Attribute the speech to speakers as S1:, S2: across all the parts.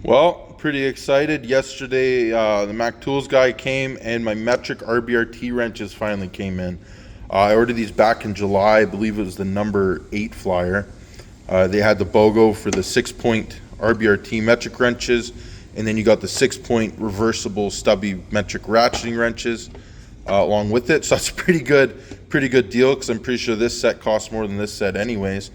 S1: Well, pretty excited. Yesterday, the Mac Tools guy came and my metric RBRT wrenches finally came in. I ordered these back in July. I believe it was the number 8 flyer. They had the BOGO for the 6-point RBRT metric wrenches, and then you got the 6-point reversible stubby metric ratcheting wrenches along with it. So that's a pretty good deal, because I'm pretty sure this set costs more than this set anyways.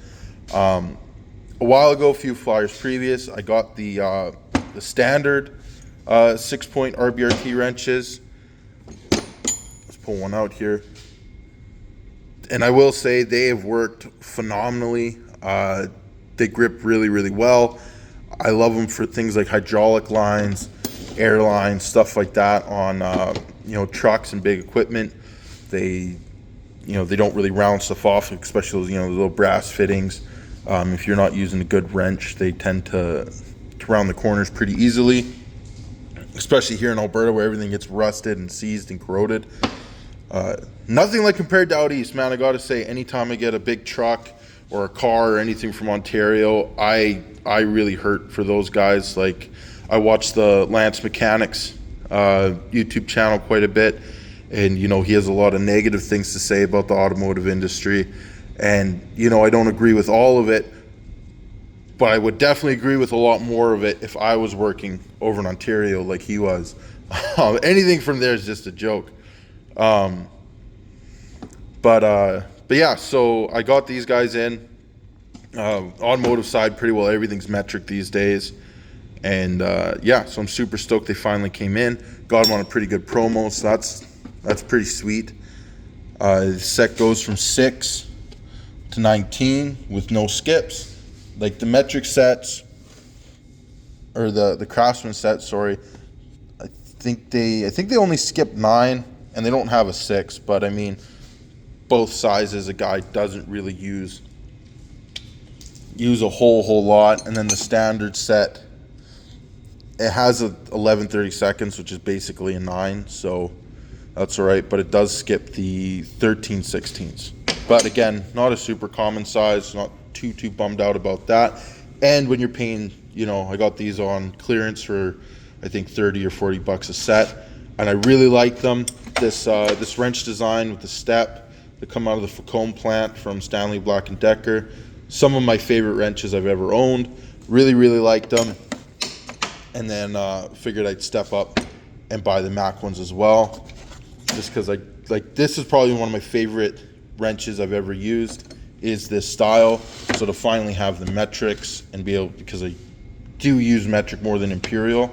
S1: A while ago, a few flyers previous, I got the standard 6-point RBRT wrenches. Let's pull one out here. And I will say they have worked phenomenally. They grip really well. I love them for things like hydraulic lines, air lines, stuff like that on trucks and big equipment. They don't really round stuff off, especially the little brass fittings. If you're not using a good wrench, they tend to round the corners pretty easily, especially here in Alberta where everything gets rusted and seized and corroded. Nothing like compared to out east, man. I gotta say, anytime I get a big truck or a car or anything from Ontario, I really hurt for those guys. Like, I watch the Lance Mechanics YouTube channel quite a bit, and he has a lot of negative things to say about the automotive industry. And, I don't agree with all of it, but I would definitely agree with a lot more of it if I was working over in Ontario like he was. Anything from there is just a joke. But yeah, so I got these guys in. Automotive side, pretty well everything's metric these days. And so I'm super stoked they finally came in. Got them on a pretty good promo, so that's pretty sweet. The set goes from 6 to 19 with no skips. Like the metric sets, or the craftsman set, sorry, I think they only skip 9, and they don't have a 6, but I mean, both sizes a guy doesn't really use a whole lot. And then the standard set, it has a 11/32, which is basically a 9, so that's all right, but it does skip the 13/16. But again, not a super common size, not too bummed out about that. And when you're paying, I got these on clearance for I think 30 or 40 bucks a set, and I really like them. This wrench design with the step that come out of the Facombe plant from Stanley Black & Decker. Some of my favorite wrenches I've ever owned. Really liked them. And then figured I'd step up and buy the Mac ones as well, just because this is probably one of my favorite wrenches I've ever used, is this style. So to finally have the metrics and be able, because I do use metric more than imperial,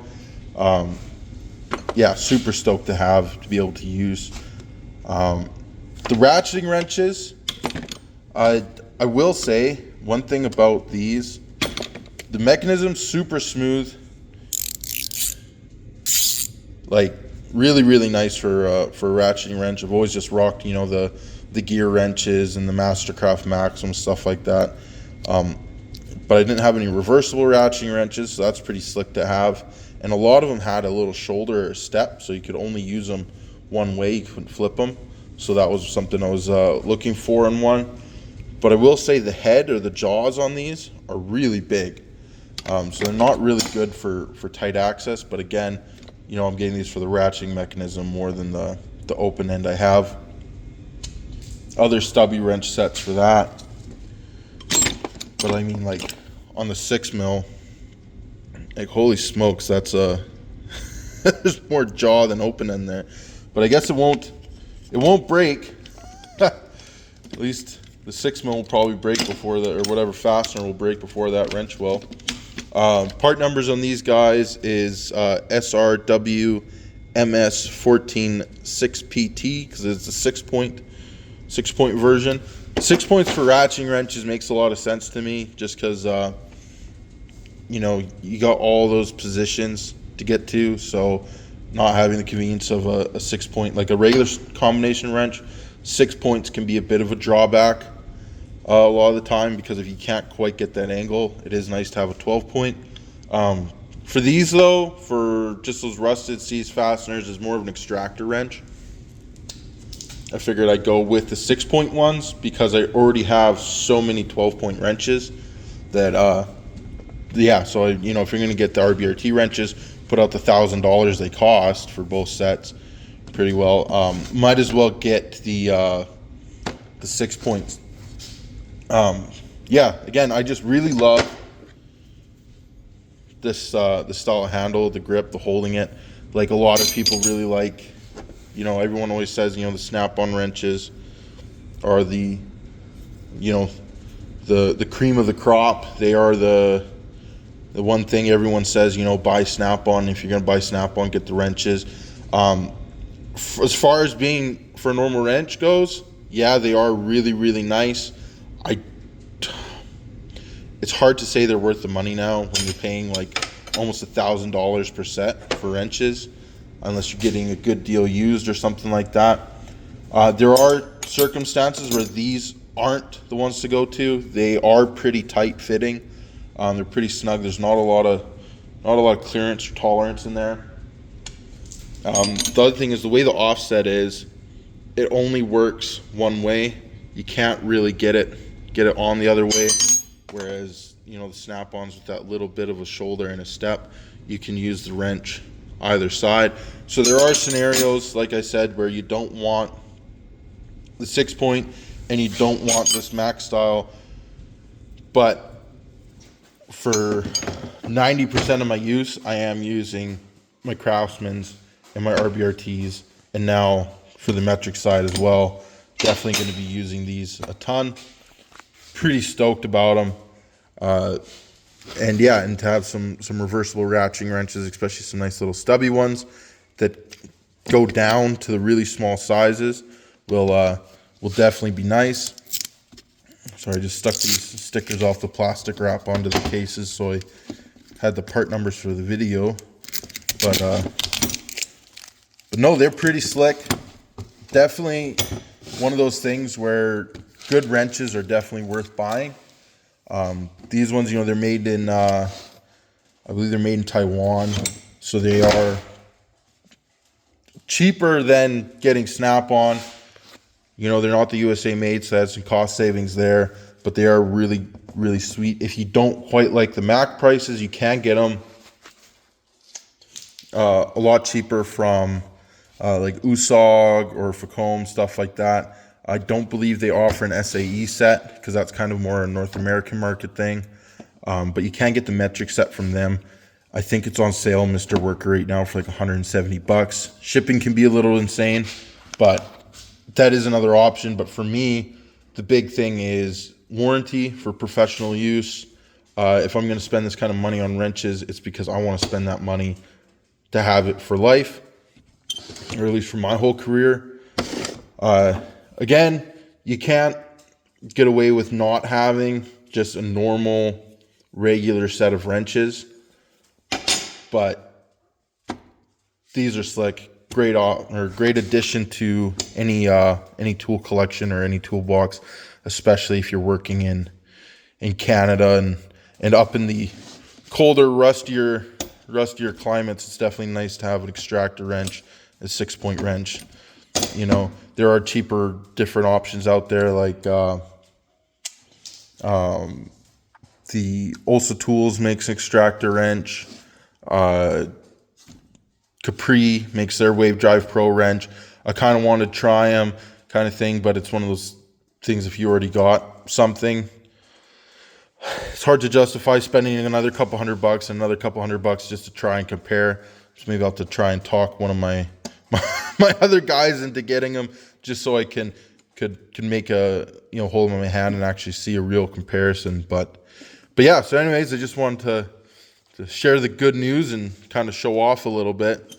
S1: super stoked to be able to use. The ratcheting wrenches, I will say one thing about these: the mechanism's super smooth, like really nice for a ratcheting wrench. I've always just rocked the gear wrenches and the Mastercraft Maxim, stuff like that, but I didn't have any reversible ratcheting wrenches, so that's pretty slick to have. And a lot of them had a little shoulder or step, so you could only use them one way, you couldn't flip them. So that was something I was looking for in one. But I will say the head, or the jaws on these, are really big, so they're not really good for tight access. But again, I'm getting these for the ratcheting mechanism more than the open end I have. Other stubby wrench sets for that. But I mean, like on the 6 mil, like holy smokes, that's there's more jaw than open end there. But I guess it won't break. At least the 6 mil will probably break before or whatever fastener will break before that wrench will. Part numbers on these guys is SRW MS14 6PT, because it's a 6-point version. 6 points for ratcheting wrenches makes a lot of sense to me, just because you got all those positions to get to, so not having the convenience of a 6-point, like a regular combination wrench, 6 points can be a bit of a drawback a lot of the time, because if you can't quite get that angle, it is nice to have a 12-point. For these though, for just those rusted seized fasteners, is more of an extractor wrench. I figured I'd go with the 6-point ones, because I already have so many 12-point wrenches that yeah, so you know, if you're going to get the RBRT wrenches, put out the $1,000 they cost for both sets. Pretty well. Might as well get the 6 points. Yeah, again, I just really love this the style of handle, the grip, the holding it. Like a lot of people really like, you know, everyone always says, you know, the snap-on wrenches are the, you know, the cream of the crop. They are the one thing everyone says, you know, buy snap-on. If you're going to buy snap-on, get the wrenches. As far as being for a normal wrench goes, yeah, they are really, really nice. It's hard to say they're worth the money now when you're paying like almost $1,000 per set for wrenches, unless you're getting a good deal used or something like that. There are circumstances where these aren't the ones to go to. They are pretty tight fitting. They're pretty snug. There's not a lot of clearance or tolerance in there. The other thing is the way the offset is, it only works one way. You can't really get it on the other way. Whereas, you know, the snap-ons with that little bit of a shoulder and a step, you can use the wrench either side. So there are scenarios, like I said, where you don't want the 6 point and you don't want this Mac style. But for 90% of my use, I am using my Craftsman's and my RBRTs, and now for the metric side as well, definitely going to be using these a ton. Pretty stoked about them. And yeah, and to have some reversible ratcheting wrenches, especially some nice little stubby ones that go down to the really small sizes, will definitely be nice. Sorry, I just stuck these stickers off the plastic wrap onto the cases, so I had the part numbers for the video. But no, they're pretty slick. Definitely one of those things where good wrenches are definitely worth buying. These ones, you know, they're made in, I believe they're made in Taiwan, so they are cheaper than getting Snap-on. You know, they're not the USA made, so that's some cost savings there, but they are really, really sweet. If you don't quite like the Mac prices, you can get them a lot cheaper from like USOG or Facom, stuff like that. I don't believe they offer an SAE set because that's kind of more a North American market thing. But you can get the metric set from them. I think it's on sale, Mr. Worker, right now for like $170. Shipping can be a little insane, but that is another option. But for me, the big thing is warranty for professional use. If I'm going to spend this kind of money on wrenches, it's because I want to spend that money to have it for life, or at least for my whole career. Again, you can't get away with not having just a normal, regular set of wrenches, but these are slick. Great addition to any tool collection or any toolbox, especially if you're working in Canada and up in the colder, rustier climates. It's definitely nice to have an extractor wrench, a 6 point wrench. You know, there are cheaper, different options out there, like the Olsa Tools makes an extractor wrench. Capri makes their Wave Drive Pro wrench. I kind of want to try them, kind of thing, but it's one of those things, if you already got something, it's hard to justify spending another couple $100 and another couple $100 just to try and compare. So maybe I'll have to try and talk one of my other guys into getting them, just so I can make a, you know, hold them in my hand and actually see a real comparison. But yeah, so anyways, I just wanted to share the good news and kind of show off a little bit.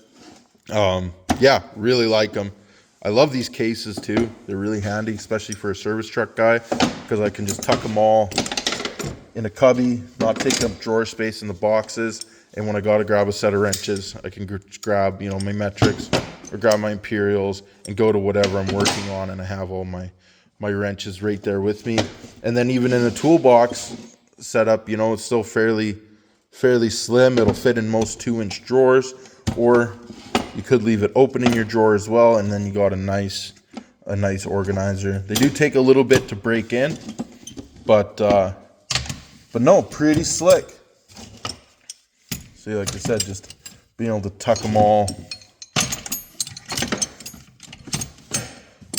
S1: Yeah, really like them. I love these cases too. They're really handy, especially for a service truck guy, because I can just tuck them all in a cubby, not taking up drawer space in the boxes. And when I got to grab a set of wrenches, I can grab, you know, my metrics or grab my imperials and go to whatever I'm working on, and I have all my wrenches right there with me. And then even in a toolbox setup, you know, it's still fairly slim. It'll fit in most 2-inch drawers, or you could leave it open in your drawer as well, and then you got a nice organizer. They do take a little bit to break in, but no, pretty slick. See, like I said, just being able to tuck them all.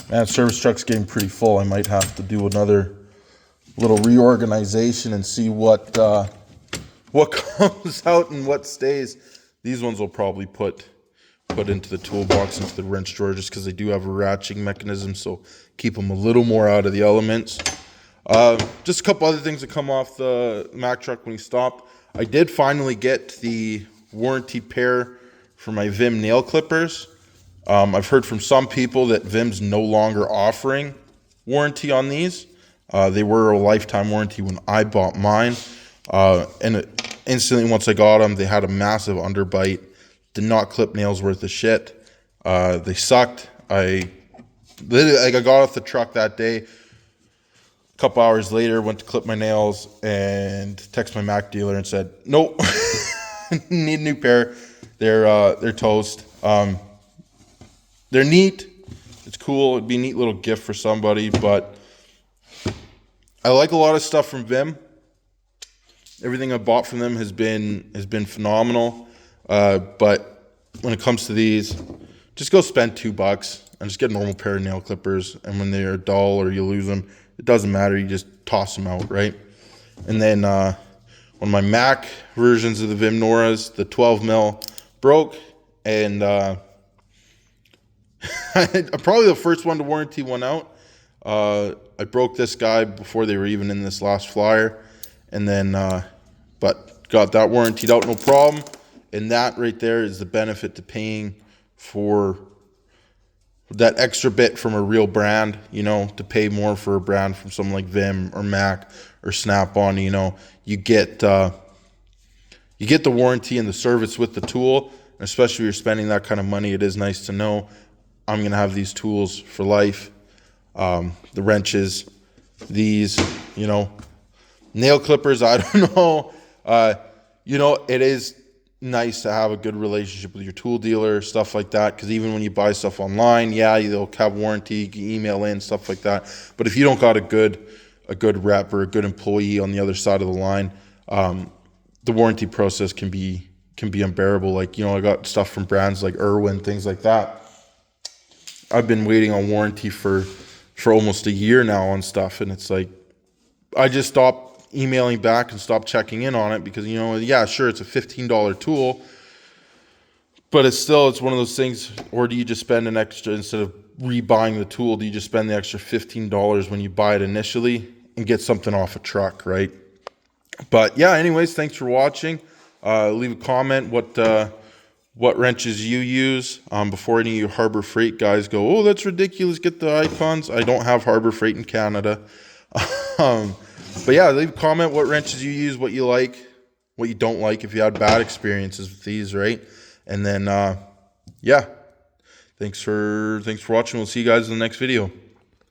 S1: Man, service truck's getting pretty full. I might have to do another little reorganization and see what comes out and what stays. These ones will probably put into the toolbox, into the wrench drawer, just because they do have a ratcheting mechanism, so keep them a little more out of the elements. Just a couple other things that come off the Mack truck when we stopped. I did finally get the warranty pair for my Vim nail clippers. I've heard from some people that Vim's no longer offering warranty on these. They were a lifetime warranty when I bought mine. And instantly once I got them, they had a massive underbite. Did not clip nails worth of shit. They sucked. I got off the truck that day. A couple hours later, went to clip my nails and texted my Mack dealer and said, nope, need a new pair. They're toast. They're neat. It's cool. It'd be a neat little gift for somebody, but I like a lot of stuff from Vim. Everything I bought from them has been phenomenal. But when it comes to these, just go spend $2 and just get a normal pair of nail clippers. And when they're dull or you lose them, it doesn't matter. You just toss them out, right? And then one of my Mack versions of the Vim Noras, the 12 mil broke, and probably the first one to warranty one out. I broke this guy before they were even in this last flyer, and then but got that warrantied out, no problem. And that right there is the benefit to paying for that extra bit from a real brand, you know, to pay more for a brand from someone like Vim or Mack or Snap-on. You know, you get the warranty and the service with the tool. And especially if you're spending that kind of money, it is nice to know I'm going to have these tools for life. The wrenches, these, you know, nail clippers, I don't know. You know, it is nice to have a good relationship with your tool dealer, stuff like that, because even when you buy stuff online, yeah, they'll have warranty, you can email in, stuff like that. But if you don't got a good rep or a good employee on the other side of the line, the warranty process can be unbearable. Like, you know, I got stuff from brands like Irwin, things like that. I've been waiting on warranty for almost a year now on stuff, and it's like I just stopped emailing back and stopped checking in on it because, you know, yeah, sure, it's a $15 tool, but it's one of those things. Or do you just spend an extra, instead of rebuying the tool, do you just spend the extra $15 when you buy it initially and get something off a truck, right? But yeah, anyways, thanks for watching. Leave a comment what wrenches you use. Before any of you Harbor Freight guys go, oh, that's ridiculous, get the icons. I don't have Harbor Freight in Canada. But yeah, leave a comment what wrenches you use, what you like, what you don't like, if you had bad experiences with these, right? And then yeah, thanks for watching. We'll see you guys in the next video.